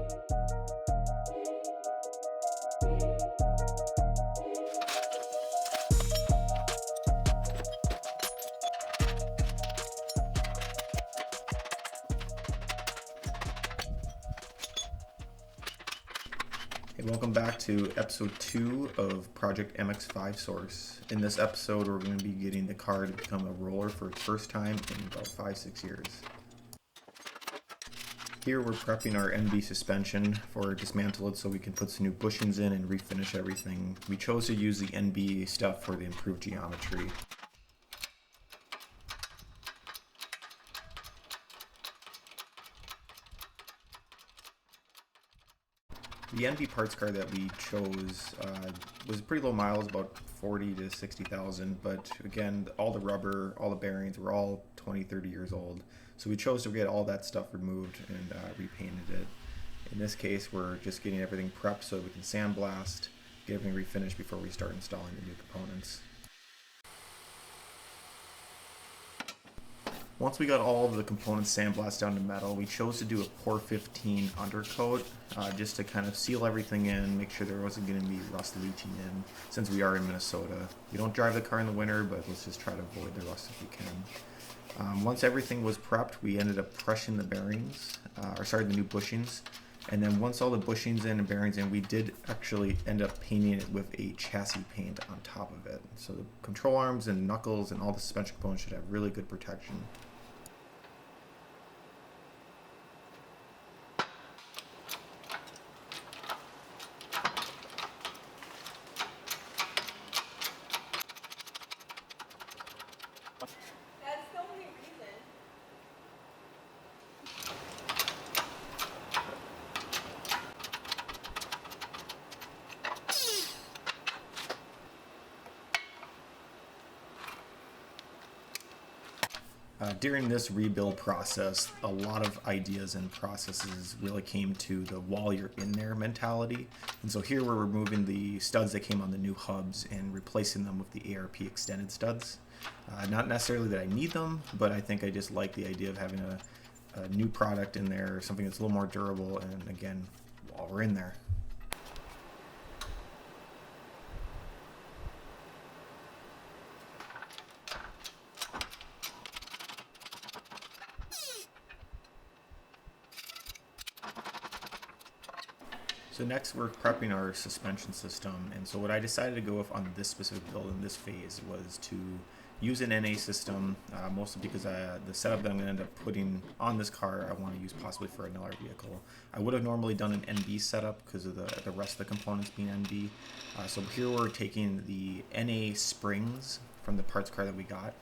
Hey, welcome back to episode 2 of Project MX5SRCE. In this episode, we're going to be getting the car to become a roller for its first time in about 5-6 years. Here we're prepping our NB suspension for dismantle it so we can put some new bushings in and refinish everything. We chose to use the NB stuff for the improved geometry. The NB parts car that we chose was pretty low miles, about 40 to 60,000, but again, all the rubber, all the bearings were all 20-30 years old. So we chose to get all that stuff removed and repainted it. In this case, we're just getting everything prepped so we can sandblast, get everything refinished before we start installing the new components. Once we got all of the components sandblasted down to metal, we chose to do a Pour 15 undercoat just to kind of seal everything in, make sure there wasn't going to be rust leaching in since we are in Minnesota. We don't drive the car in the winter, but let's just try to avoid the rust if we can. Once everything was prepped, we ended up crushing the bearings, the new bushings. And then once all the bushings in and bearings in, we did actually end up painting it with a chassis paint on top of it. So the control arms and knuckles and all the suspension components should have really good protection. That's the only reason. During this rebuild process, a lot of ideas and processes really came to the while you're in there mentality. And so here we're removing the studs that came on the new hubs and replacing them with the ARP extended studs. Not necessarily that I need them, but I think I just like the idea of having a new product in there, something that's a little more durable, and again, while we're in there. So next we're prepping our suspension system, and so what I decided to go with on this specific build in this phase was to use an NA system, mostly because the setup that I'm going to end up putting on this car I want to use possibly for another vehicle. I would have normally done an NB setup because of the rest of the components being NB. So here we're taking the NA springs from the parts car that we got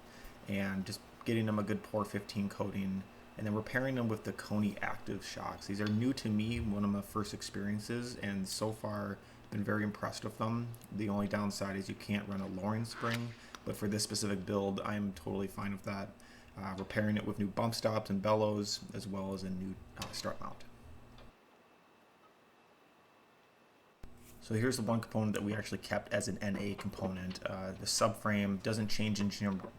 and just getting them a good Pour 15 coating, and then we're pairing them with the Koni Active shocks. These are new to me, one of my first experiences, and so far been very impressed with them. The only downside is you can't run a lowering spring, but for this specific build, I'm totally fine with that. We're pairing it with new bump stops and bellows, as well as a new strut mount. So here's the one component that we actually kept as an NA component. The subframe doesn't change in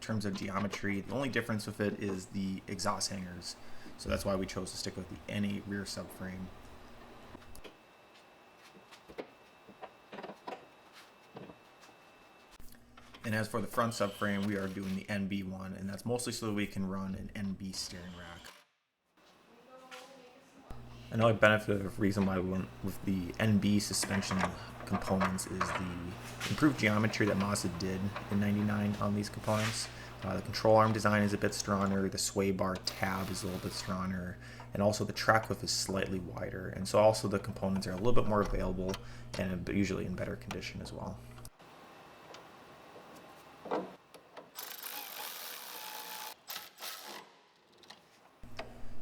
terms of geometry. The only difference with it is the exhaust hangers. So that's why we chose to stick with the NA rear subframe. And as for the front subframe, we are doing the NB one, and that's mostly so that we can run an NB steering rack. Another benefit of reason why we went with the NB suspension components is the improved geometry that Mazda did in '99 on these components. The control arm design is a bit stronger, the sway bar tab is a little bit stronger, and also the track width is slightly wider. And so also the components are a little bit more available and usually in better condition as well.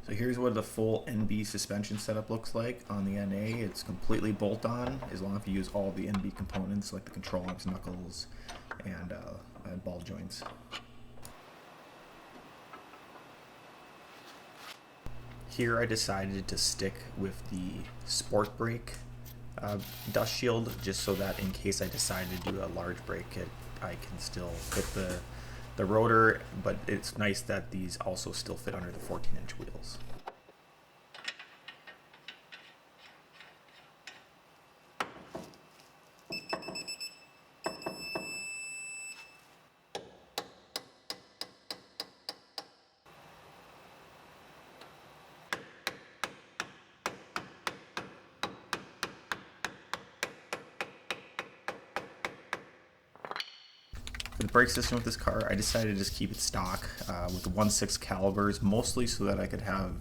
So here's what the full NB suspension setup looks like on the NA. It's completely bolt-on, as long as you use all the NB components like the control arms, knuckles, and ball joints. Here I decided to stick with the Sport Brake dust shield, just so that in case I decide to do a large brake kit, I can still fit the rotor, but it's nice that these also still fit under the 14-inch wheels. brake system with this car, I decided to just keep it stock with the 1/6 calibers, mostly so that I could have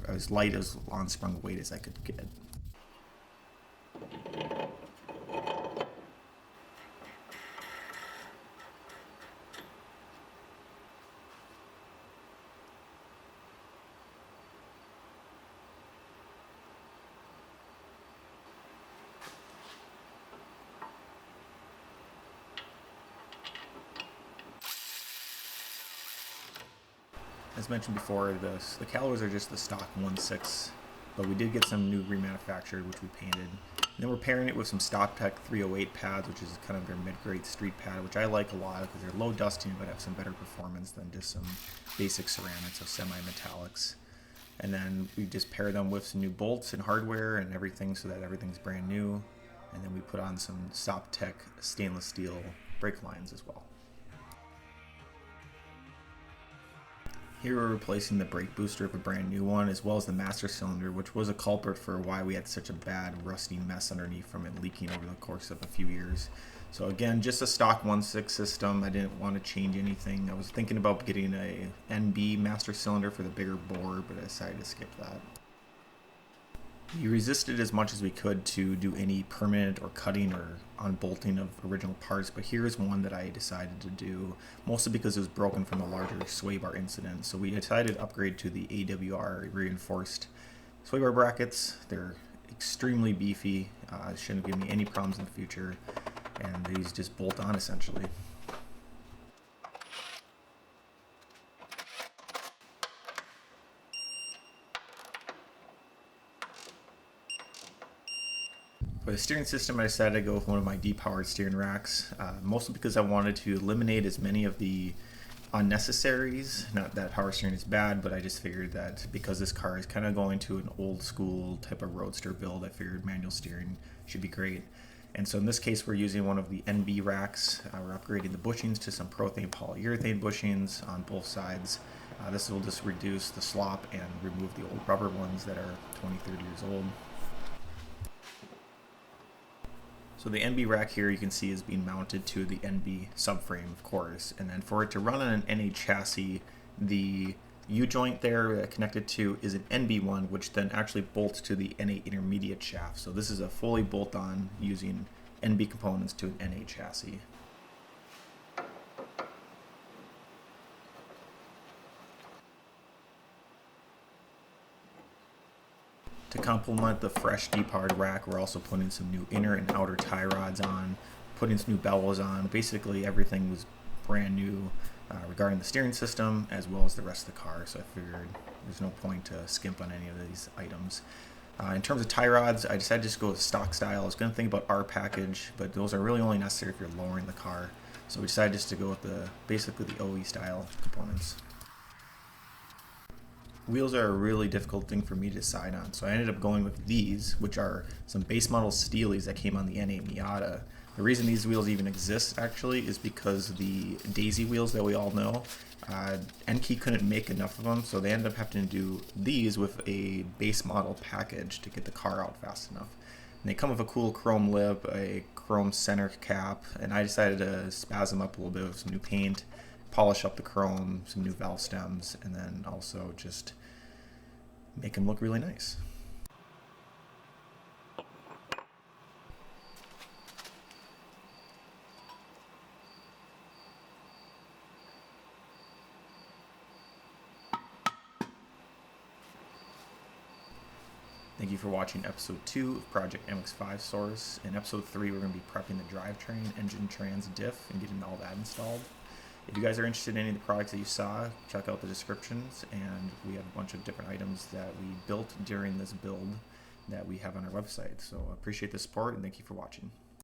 as light as on-sprung weight as I could get. As mentioned before, the calibers are just the stock 1/6, but we did get some new remanufactured, which we painted. And then we're pairing it with some StopTech 308 pads, which is kind of their mid-grade street pad, which I like a lot because they're low dusting but have some better performance than just some basic ceramics or semi-metallics. And then we just pair them with some new bolts and hardware and everything so that everything's brand new. And then we put on some StopTech stainless steel brake lines as well. Here we're replacing the brake booster with a brand new one, as well as the master cylinder, which was a culprit for why we had such a bad rusty mess underneath from it leaking over the course of a few years. So again, just a stock 1/6 system. I didn't want to change anything. I was thinking about getting a NB master cylinder for the bigger bore, but I decided to skip that. We resisted as much as we could to do any permanent or cutting or unbolting of original parts, but here's one that I decided to do, mostly because it was broken from a larger sway bar incident. So we decided to upgrade to the AWR reinforced sway bar brackets. They're extremely beefy, shouldn't give me any problems in the future, and these just bolt on essentially. For the steering system, I decided to go with one of my depowered steering racks, mostly because I wanted to eliminate as many of the unnecessaries. Not that power steering is bad, but I just figured that because this car is kind of going to an old school type of roadster build, I figured manual steering should be great. And so in this case, we're using one of the NB racks. We're upgrading the bushings to some Prothane polyurethane bushings on both sides. This will just reduce the slop and remove the old rubber ones that are 20-30 years old. So the NB rack here you can see is being mounted to the NB subframe, of course, and then for it to run on an NA chassis, the U-joint there connected to is an NB one, which then actually bolts to the NA intermediate shaft. So this is a fully bolt-on using NB components to an NA chassis. To complement the fresh depowered rack, we're also putting some new inner and outer tie rods on, putting some new bellows on. Basically everything was brand new regarding the steering system as well as the rest of the car, so I figured there's no point to skimp on any of these items. In terms of tie rods, I decided to just go with stock style. I was going to think about R package, but those are really only necessary if you're lowering the car. So we decided just to go with basically the OE style components. Wheels are a really difficult thing for me to decide on, so I ended up going with these, which are some base model Steelies that came on the NA Miata. The reason these wheels even exist, actually, is because the Daisy wheels that we all know, Enkei couldn't make enough of them, so they ended up having to do these with a base model package to get the car out fast enough. And they come with a cool chrome lip, a chrome center cap, and I decided to spasm up a little bit with some new paint, polish up the chrome, some new valve stems, and then also just make them look really nice. Thank you for watching episode 2 of Project MX5SRCE. In episode 3, we're going to be prepping the drivetrain, engine, trans, diff, and getting all that installed. If you guys are interested in any of the products that you saw, check out the descriptions, and we have a bunch of different items that we built during this build that we have on our website. So I appreciate the support, and thank you for watching.